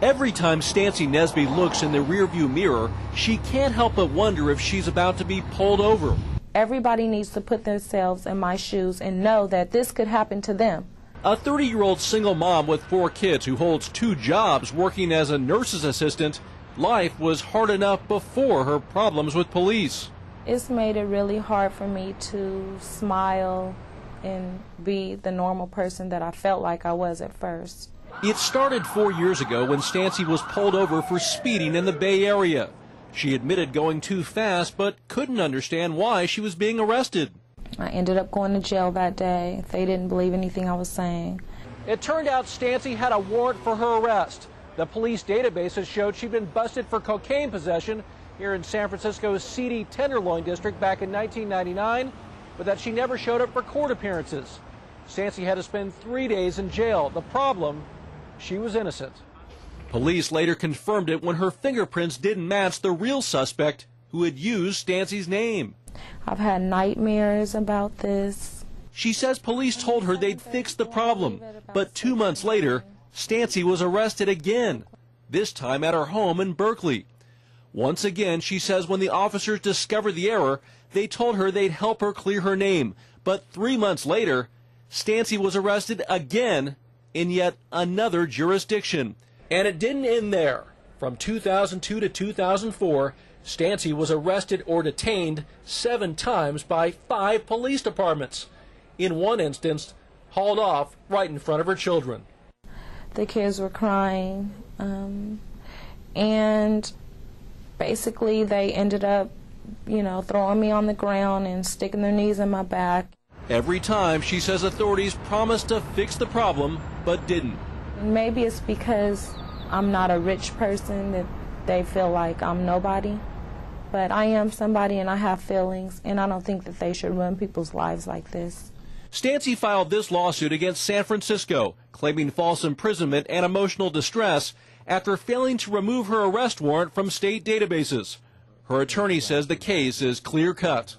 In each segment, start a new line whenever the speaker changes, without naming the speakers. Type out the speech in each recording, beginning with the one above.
Every time Stancy Nesby looks in the rearview mirror, she can't help but wonder if she's about to be pulled over.
Everybody needs to put themselves in my shoes and know that this could happen to them.
A 30-year-old single mom with 4 kids who holds 2 jobs working as a nurse's assistant, life was hard enough before her problems with police.
It's made it really hard for me to smile and be the normal person that I felt like I was at first.
It started 4 years ago when Stancy was pulled over for speeding in the Bay Area. She admitted going too fast, but couldn't understand why she was being arrested.
I ended up going to jail that day. They didn't believe anything I was saying.
It turned out Stancy had a warrant for her arrest. The police databases showed she'd been busted for cocaine possession here in San Francisco's seedy Tenderloin district back in 1999, but that she never showed up for court appearances. Stancy had to spend 3 days in jail. The problem, she was innocent. Police later confirmed it when her fingerprints didn't match the real suspect who had used Stancy's name.
I've had nightmares about this.
She says police told her they'd fix the problem, but 2 months later, Stancy was arrested again, this time at her home in Berkeley. Once again, she says when the officers discovered the error, they told her they'd help her clear her name. But 3 months later, Stancy was arrested again in yet another jurisdiction. And it didn't end there. From 2002 to 2004, Stancy was arrested or detained 7 times by 5 police departments. In one instance, hauled off right in front of her children.
The kids were crying, and basically they ended up, throwing me on the ground and sticking their knees in my back.
Every time, she says authorities promised to fix the problem, but didn't.
Maybe it's because I'm not a rich person that they feel like I'm nobody. But I am somebody and I have feelings, and I don't think that they should run people's lives like this.
Stancy filed this lawsuit against San Francisco, claiming false imprisonment and emotional distress after failing to remove her arrest warrant from state databases. Her attorney says the case is clear-cut.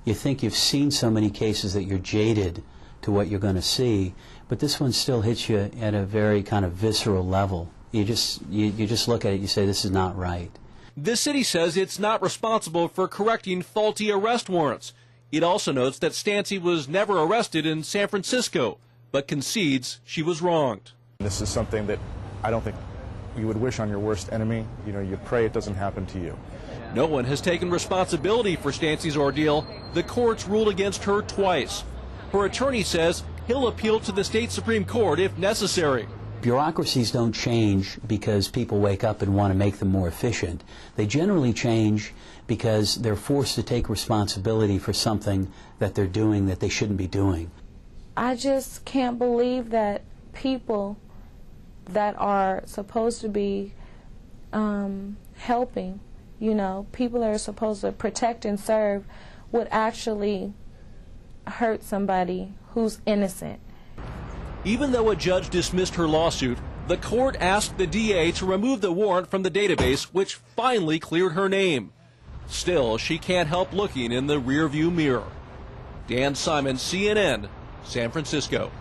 You think you've seen so many cases that you're jaded to what you're going to see, but this one still hits you at a very kind of visceral level. You just look at it, you say, this is not right.
The city says it's not responsible for correcting faulty arrest warrants. It also notes that Stancy was never arrested in San Francisco, but concedes she was wronged.
This is something that I don't think you would wish on your worst enemy. You pray it doesn't happen to you.
No one has taken responsibility for Stancy's ordeal. The courts ruled against her twice. Her attorney says he'll appeal to the state Supreme Court if necessary.
Bureaucracies don't change because people wake up and want to make them more efficient. They generally change because they're forced to take responsibility for something that they're doing that they shouldn't be doing.
I just can't believe that people that are supposed to be helping, people that are supposed to protect and serve, would actually hurt somebody who's innocent.
Even though a judge dismissed her lawsuit, the court asked the DA to remove the warrant from the database, which finally cleared her name. Still, she can't help looking in the rearview mirror. Dan Simon, CNN, San Francisco.